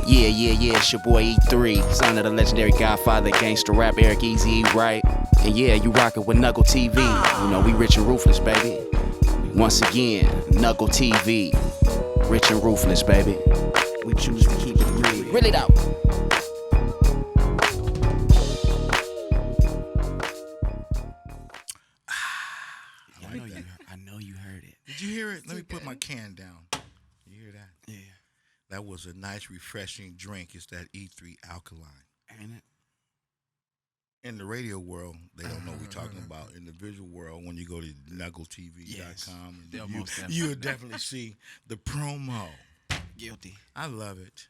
Yeah, it's your boy E3, son of the legendary Godfather, gangster rap, Eric Easy, right? And yeah, you rockin' with NUGL TV. You know, we rich and ruthless, baby. Once again, NUGL TV, rich and ruthless, baby. We choose to keep it real. Really though. I know you heard it. Did you hear it? Let me put my can down. You hear that? Yeah. That was a nice, refreshing drink. It's that E3 alkaline. Ain't it? In the radio world, they don't know what we're talking about. In the visual world, when you go to NUGLTV.com, you'll definitely see the promo. Guilty. I love it.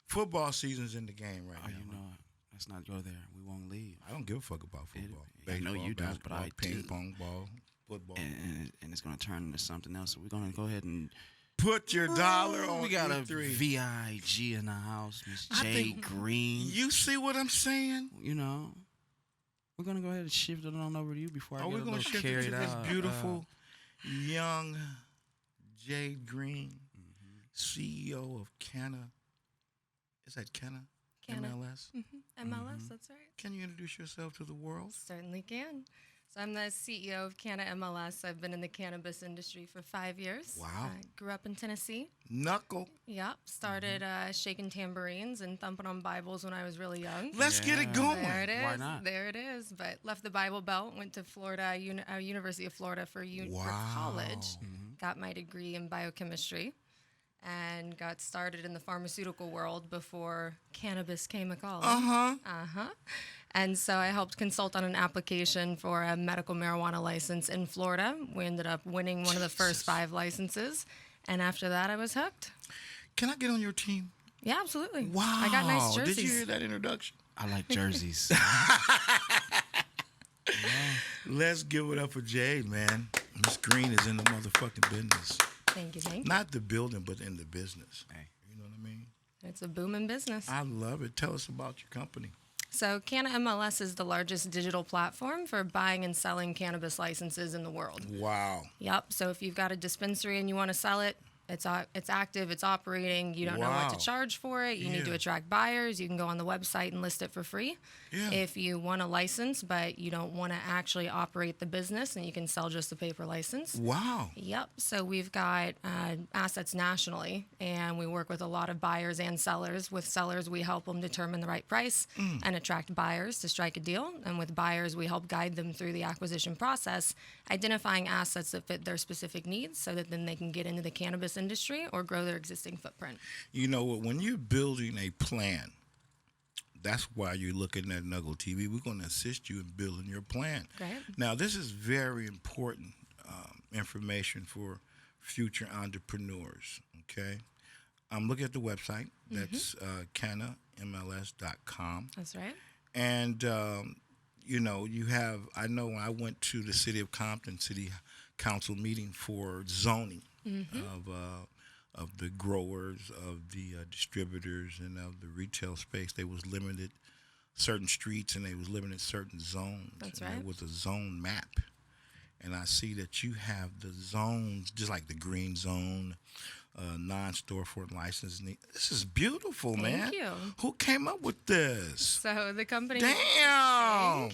Football season's in the game right now. You know it. Let's not go there. We won't leave. I don't give a fuck about football. I know you don't, but I ping do. pong ball, football. And it's going to turn into something else. So we're going to go ahead and put your dollar on. We got E3. a VIG in the house, Miss Jade Green. You see what I'm saying? You know, we're going to go ahead and shift it on over to you before I get a little carried out. This beautiful, young Jade Green, CEO of Canna. Is that Canna? MLS? MLS, that's right. Can you introduce yourself to the world? Certainly can. So I'm the CEO of CannaMLS. I've been in the cannabis industry for 5 years. Wow. I grew up in Tennessee. Knuckle. Yep. Started shaking tambourines and thumping on Bibles when I was really young. Let's get it going. There it is. Why not? There it is. But left the Bible Belt, went to Florida, University of Florida for college. Got my degree in biochemistry. And got started in the pharmaceutical world before cannabis came a calling. And so I helped consult on an application for a medical marijuana license in Florida. We ended up winning one of the first 5 licenses. And after that, I was hooked. Can I get on your team? Yeah, absolutely. Wow. I got nice jerseys. Did you hear that introduction? I like jerseys. Let's give it up for Jade, man. Miss Green is in the motherfucking business. Thank you. Not the building, but in the business. Hey. You know what I mean? It's a booming business. I love it. Tell us about your company. So CannaMLS is the largest digital platform for buying and selling cannabis licenses in the world. Wow. Yep. So if you've got a dispensary and you want to sell it, it's active, it's operating, you don't know what to charge for it, you need to attract buyers, you can go on the website and list it for free. Yeah. If you want a license but you don't want to actually operate the business, and you can sell just a paper license. Wow. Yep. So we've got assets nationally, and we work with a lot of buyers and sellers. With sellers, we help them determine the right price and attract buyers to strike a deal. And with buyers, we help guide them through the acquisition process, identifying assets that fit their specific needs so that then they can get into the cannabis industry or grow their existing footprint. You know what? When you're building a plan, that's why you're looking at NUGL TV. We're going to assist you in building your plan. Great. Now, this is very important information for future entrepreneurs, okay? I'm looking at the website. That's CannaMLS.com. That's right. And, you know, I know when I went to the City of Compton City Council meeting for zoning of the growers, of the distributors, and of the retail space, they was limited certain streets and they was limited certain zones. That's and right. there was a zone map. And I see that you have the zones, just like the green zone, non-storefront license. This is beautiful, man. Thank you. Who came up with this? So the company... Damn!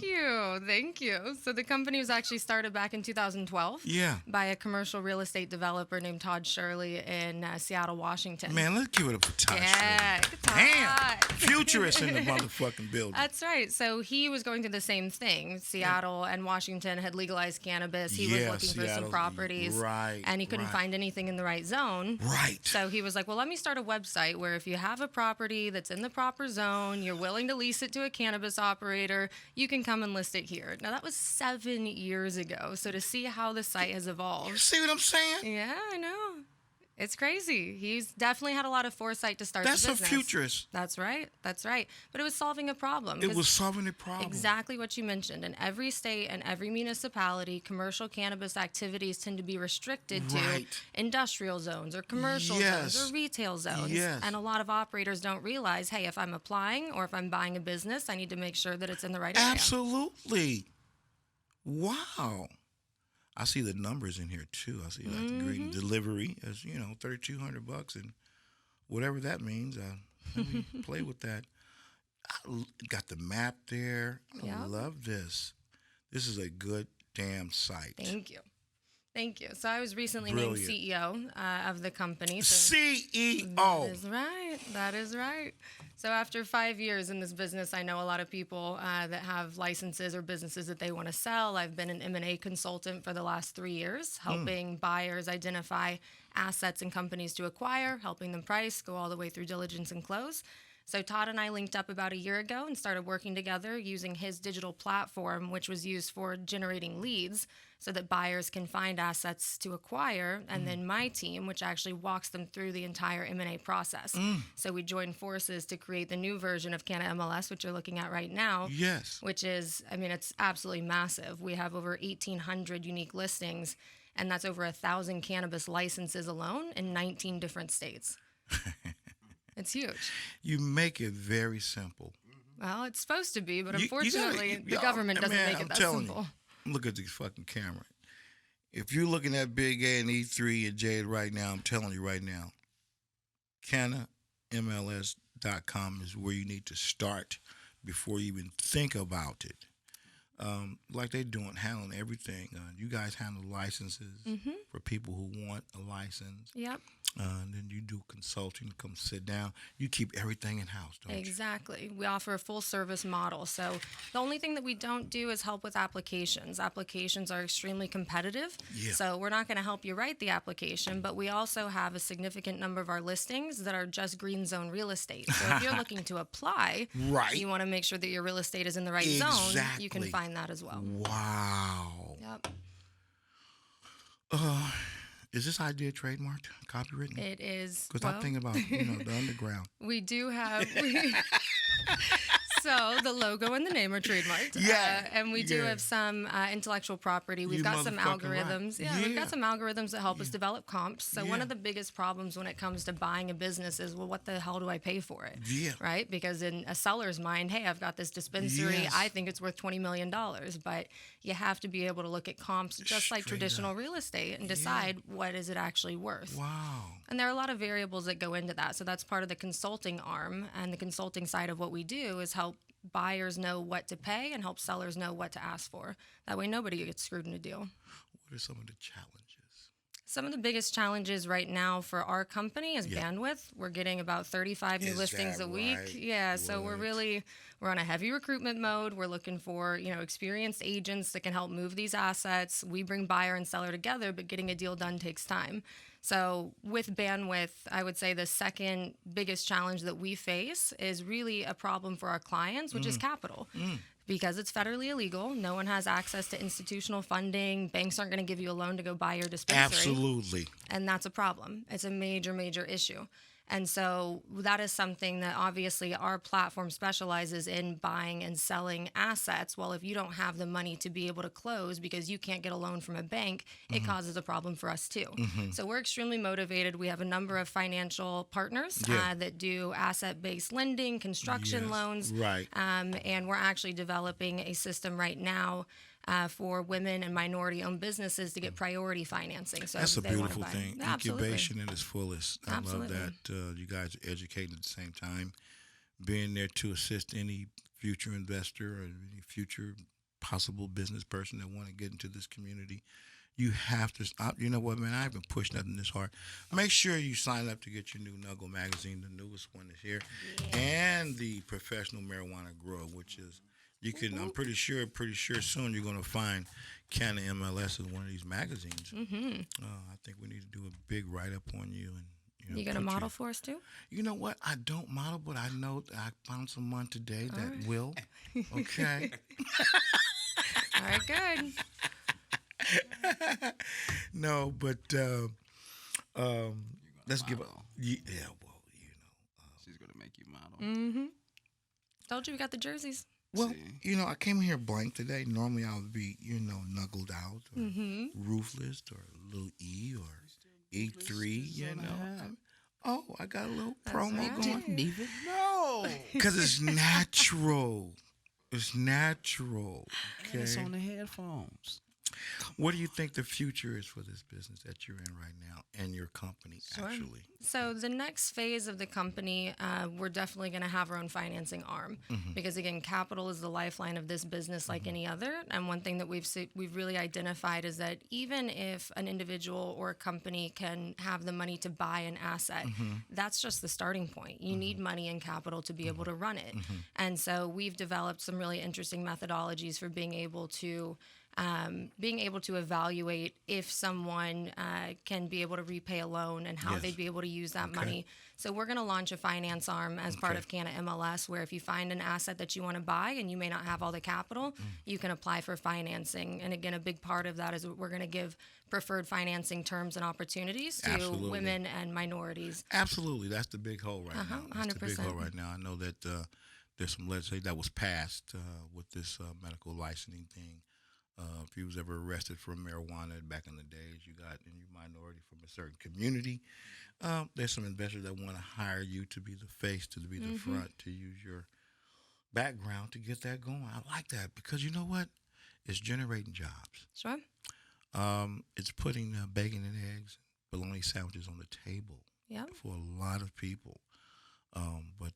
Thank you. So the company was actually started back in 2012 by a commercial real estate developer named Todd Shirley in Seattle, Washington. Man, let's give it up for Todd Shirley. Todd. Damn! Futurist in the motherfucking building. That's right. So he was going through the same thing. Seattle and Washington had legalized cannabis. He was looking for some properties. Right. And he couldn't find anything in the right zone. Right. So he was like, well, let me start a website where if you have a property that's in the proper zone, you're willing to lease it to a cannabis operator, you can come and list it here. Now, that was 7 years ago. So to see how the site has evolved. You see what I'm saying? Yeah, I know. It's crazy. He's definitely had a lot of foresight to start the business. That's a futurist. That's right. That's right. But it was solving a problem. It was solving a problem. Exactly what you mentioned. In every state and every municipality, commercial cannabis activities tend to be restricted to industrial zones or commercial zones or retail zones. And a lot of operators don't realize, hey, if I'm applying or if I'm buying a business, I need to make sure that it's in the right area. Absolutely. Wow. I see the numbers in here too. I see like the green delivery is $3,200 and whatever that means. Let me play with that. Got the map there. I Yeah. love this. This is a good damn site. Thank you. Thank you. So I was recently Brilliant. named CEO of the company. So CEO. That is right. That is right. So after 5 years in this business, I know a lot of people that have licenses or businesses that they want to sell. I've been an M&A consultant for the last 3 years, helping buyers identify assets and companies to acquire, helping them price, go all the way through diligence and close. So Todd and I linked up about a year ago and started working together using his digital platform, which was used for generating leads so that buyers can find assets to acquire, and then my team, which actually walks them through the entire M&A process. So we joined forces to create the new version of CannaMLS, which you're looking at right now. Yes. Which is, I mean, it's absolutely massive. We have over 1,800 unique listings, and that's over 1,000 cannabis licenses alone in 19 different states. It's huge. You make it very simple. Well, it's supposed to be, but You unfortunately, gotta- the government doesn't man, make it I'm that telling simple. you. Look at this fucking camera. If you're looking at Big A and E3 and Jade right now, I'm telling you right now, CannaMLS.com is where you need to start before you even think about it. Like they're doing, handling everything. You guys handle licenses for people who want a license. Yep. And then you do consulting, come sit down. You keep everything in-house, don't you? Exactly. We offer a full service model. So the only thing that we don't do is help with applications. Applications are extremely competitive. Yeah. So we're not going to help you write the application, but we also have a significant number of our listings that are just green zone real estate. So if you're looking to apply, Right. you want to make sure that your real estate is in the right zone, you can Exactly. find that as well. Wow. Yep. Is this idea trademarked, copywritten? It is. Because well, I'm thinking about, the underground. We do have. So the logo and the name are trademarked. Yeah, And we do yeah. have some intellectual property. We've You got some motherfucking right. algorithms. Yeah, we've Yeah. got some algorithms that help us develop comps. So one Yeah. of the biggest problems when it comes to buying a business is, well, what the hell do I pay for it? Yeah. Right? Because in a seller's mind, hey, I've got this dispensary. Yes. I think it's worth $20 million. But you have to be able to look at comps just like Straight traditional up. real estate and decide what is it actually worth. Wow. And there are a lot of variables that go into that. So that's part of the consulting arm. And the consulting side of what we do is help buyers know what to pay and help sellers know what to ask for. That way nobody gets screwed in a deal. What are some of the challenges? Some of the biggest challenges right now for our company is bandwidth. We're getting about 35 new Is listings that a week. right? Yeah, so we're on a heavy recruitment mode. We're looking for, experienced agents that can help move these assets. We bring buyer and seller together, but getting a deal done takes time. So with bandwidth, I would say the second biggest challenge that we face is really a problem for our clients, which is capital. Because it's federally illegal, no one has access to institutional funding. Banks aren't going to give you a loan to go buy your dispensary. Absolutely. And that's a problem. It's a major, major issue. And so that is something that obviously our platform specializes in buying and selling assets. Well, if you don't have the money to be able to close because you can't get a loan from a bank, it causes a problem for us too. So we're extremely motivated. We have a number of financial partners that do asset-based lending, construction loans. Right. And we're actually developing a system right now for women and minority-owned businesses to get priority financing. So That's a if they wanna beautiful buy- thing. Absolutely. Incubation at its fullest. I Absolutely. love that you guys are educating at the same time, being there to assist any future investor or any future possible business person that want to get into this community. You have to, you know what, man, I haven't pushed nothing this hard. Make sure you sign up to get your new NUGL magazine. The newest one is here. And the Professional Marijuana Grow, which is, you can, I'm pretty sure soon you're going to find CannaMLS in one of these magazines. I think we need to do a big write-up on you. And You going to put model for us too? You know what? I don't model, but I know that I found someone today that will. Okay. All right, good. No, but let's give a yeah. Well, She's gonna make you model. Told you we got the jerseys. well, I came here blank today. Normally I would be, knuckled out or roofless or little E or E3. Oh, I got a little promo right. going Even no. because it's natural. It's natural. And it's Okay. on the headphones. What do you think the future is for this business that you're in right now and your company, actually? So the next phase of the company, we're definitely going to have our own financing arm because, again, capital is the lifeline of this business like any other. And one thing that we've really identified is that even if an individual or a company can have the money to buy an asset, that's just the starting point. You need money and capital to be able to run it. And so we've developed some really interesting methodologies for being able to evaluate if someone can be able to repay a loan and how they'd be able to use that money. So we're going to launch a finance arm as part of CannaMLS, where if you find an asset that you want to buy and you may not have all the capital, you can apply for financing. And again, a big part of that is we're going to give preferred financing terms and opportunities to women and minorities. Absolutely. That's the big hole right now. That's 100%. the big hole right now. I know that there's some legislation that was passed with this medical licensing thing. If you was ever arrested for marijuana back in the days, you got in your minority from a certain community. There's some investors that want to hire you to be the face, to be the front, to use your background to get that going. I like that because you know what? It's generating jobs. Sure. It's putting bacon and eggs, bologna sandwiches on the table for a lot of people. But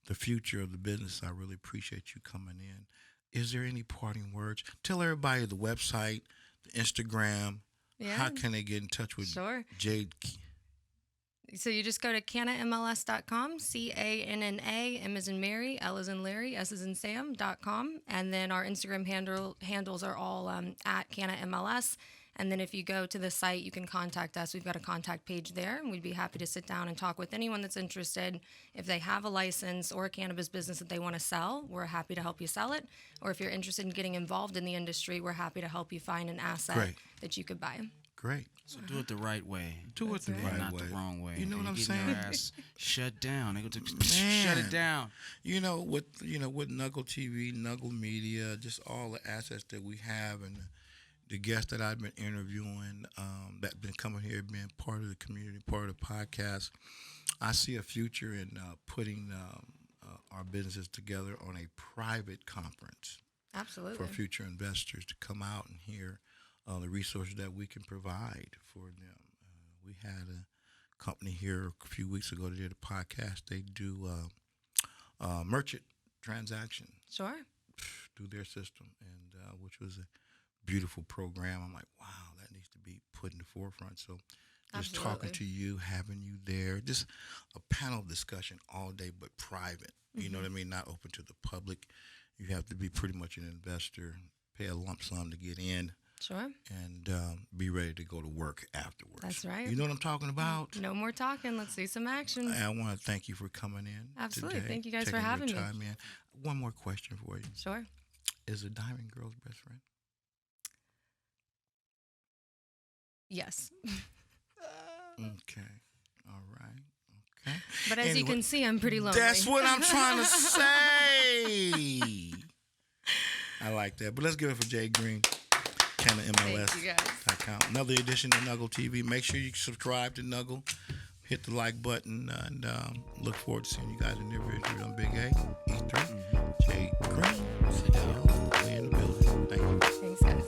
the future of the business, I really appreciate you coming in. Is there any parting words? Tell everybody the website, the Instagram. Yeah. How can they get in touch with Jade? So you just go to CannaMLS.com, CANNA, M as in Mary, L as in Larry, S as in Sam.com. And then our Instagram handles are all at CannaMLS. And then if you go to the site, you can contact us. We've got a contact page there, and we'd be happy to sit down and talk with anyone that's interested. If they have a license or a cannabis business that they want to sell, we're happy to help you sell it. Or if you're interested in getting involved in the industry, we're happy to help you find an asset that you could buy. Great. So do it the right way. Do it the right way. Not the wrong way. You know what I'm saying? Your ass shut down. They go to shut it down. You know, with NUGL TV, NUGL Media, just all the assets that we have, and the guests that I've been interviewing, that been coming here, being part of the community, part of the podcast, I see a future in putting our businesses together on a private conference. Absolutely. For future investors to come out and hear the resources that we can provide for them. We had a company here a few weeks ago that did a podcast. They do merchant transaction. Sure. Through their system, and which was a beautiful program. I'm like, wow, that needs to be put in the forefront. So just talking to you, having you there, just a panel discussion all day, but private. You know what I mean? Not open to the public. You have to be pretty much an investor, pay a lump sum to get in. Sure. And be ready to go to work afterwards. That's right. You know what I'm talking about? No more talking. Let's see some action. I want to thank you for coming in. Absolutely. Today, thank you guys for taking having your me. time in. One more question for you. Sure. Is a diamond girl's best friend? Yes. Okay. All right. Okay. But as you can see, I'm pretty lonely. That's what I'm trying to say. I like that. But let's give it for Jade Green. CannaMLS.com. Another edition of NUGL TV. Make sure you subscribe to NUGL. Hit the like button. And look forward to seeing you guys in the video on Big A. E3. Jade Green. CEO. We in the building. Thank you. Thanks, guys.